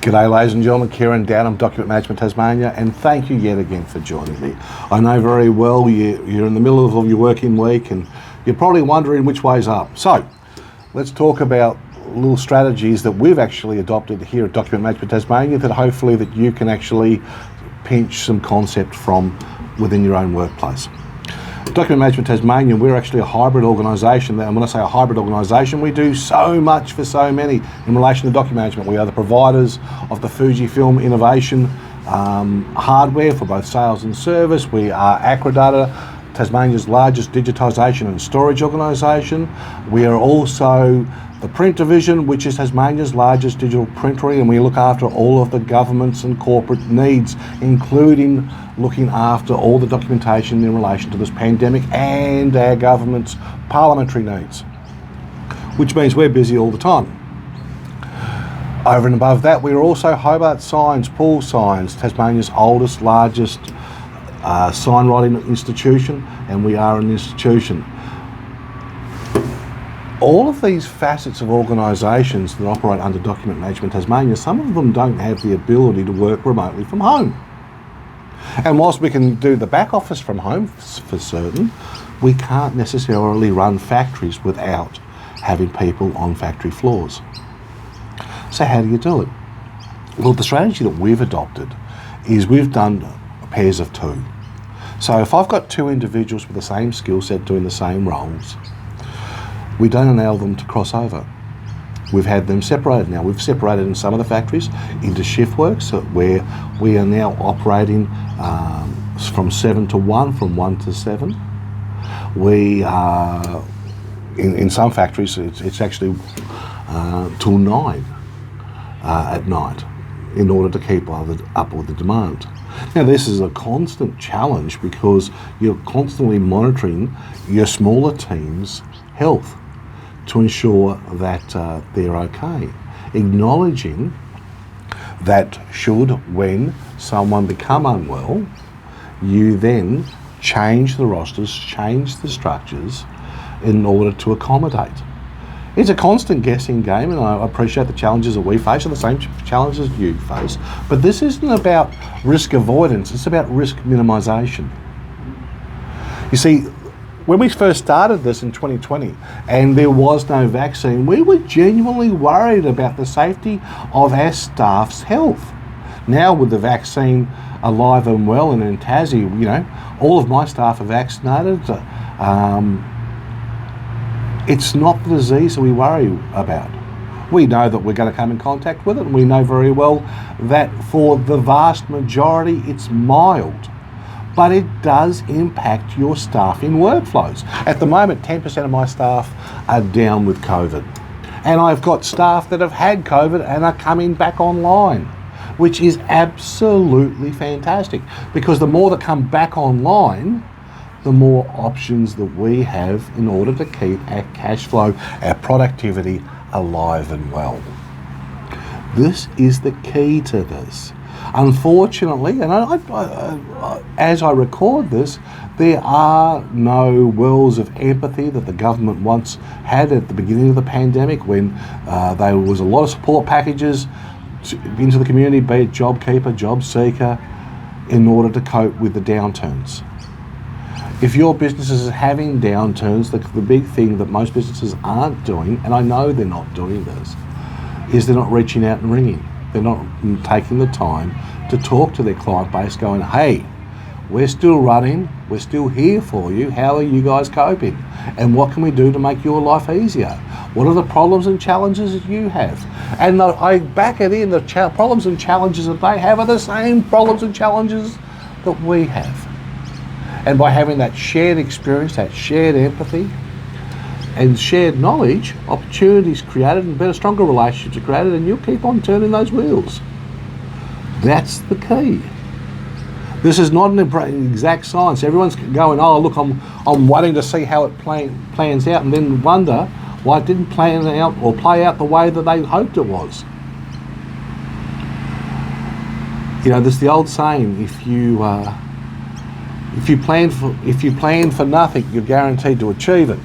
G'day ladies and gentlemen, Kieran Downham, Document Management Tasmania, and thank you yet again for joining me. I know very well you're in the middle of your working week and you're probably wondering which way's up. So let's talk about little strategies that we've actually adopted here at Document Management Tasmania that hopefully that you can actually pinch some concept from within your own workplace. Document Management Tasmania, we're actually a hybrid organisation, and when I say a hybrid organisation, we do so much for so many in relation to document management. We are the providers of the Fujifilm Innovation hardware for both sales and service. We are Acrodata, Tasmania's largest digitisation and storage organisation. We are also the print division, which is Tasmania's largest digital printery, and we look after all of the government's and corporate needs, including looking after all the documentation in relation to this pandemic and our government's parliamentary needs, which means we're busy all the time. Over and above that, we're also Hobart Signs, Paul Signs, Tasmania's oldest, largest sign writing institution, and we are an institution. All of these facets of organisations that operate under Document Management Tasmania, some of them don't have the ability to work remotely from home. And whilst we can do the back office from home for certain, we can't necessarily run factories without having people on factory floors. So how do you do it? Well, the strategy that we've adopted is we've done pairs of two. So if I've got two individuals with the same skill set doing the same roles, we don't allow them to cross over. We've had them separated now. We've separated in some of the factories into shift works where we are now operating from 7 to 1, from 1 to 7. We are, in some factories, it's actually till 9 at night in order to keep up with the demand. Now this is a constant challenge because you're constantly monitoring your smaller team's health to ensure that they're okay. Acknowledging that when someone become unwell, you then change the rosters, change the structures in order to accommodate. It's a constant guessing game, and I appreciate the challenges that we face are the same challenges you face, but this isn't about risk avoidance, it's about risk minimisation. You see, when we first started this in 2020 and there was no vaccine, we were genuinely worried about the safety of our staff's health. Now with the vaccine alive and well and in Tassie, all of my staff are vaccinated. It's not the disease that we worry about. We know that we're going to come in contact with it, and we know very well that for the vast majority it's mild. But it does impact your staffing workflows. At the moment, 10% of my staff are down with COVID. And I've got staff that have had COVID and are coming back online, which is absolutely fantastic because the more that come back online, the more options that we have in order to keep our cash flow, our productivity alive and well. This is the key to this. Unfortunately, and as I record this, there are no wells of empathy that the government once had at the beginning of the pandemic when there was a lot of support packages into the community, be it JobKeeper, JobSeeker, in order to cope with the downturns. If your business is having downturns, the big thing that most businesses aren't doing, and I know they're not doing this, is they're not reaching out and ringing. They're not taking the time to talk to their client base going, hey, we're still running, we're still here for you, how are you guys coping? And what can we do to make your life easier? What are the problems and challenges that you have? And I back it in, the problems and challenges that they have are the same problems and challenges that we have. And by having that shared experience, that shared empathy, and shared knowledge, opportunities created and better, stronger relationships are created, and you'll keep on turning those wheels. That's the key. This is not an exact science. Everyone's going, oh look, I'm waiting to see how it plans out, and then wonder why it didn't plan out or play out the way that they hoped it was. There's the old saying: if you plan for nothing, you're guaranteed to achieve it.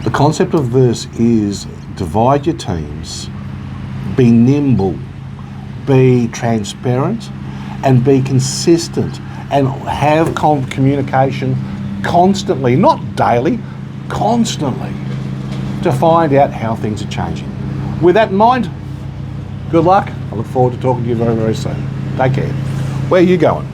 The concept of this is divide your teams, be nimble, be transparent and be consistent and have communication constantly, not daily, constantly, to find out how things are changing. With that in mind, good luck. I look forward to talking to you very, very soon. Take care. Where are you going?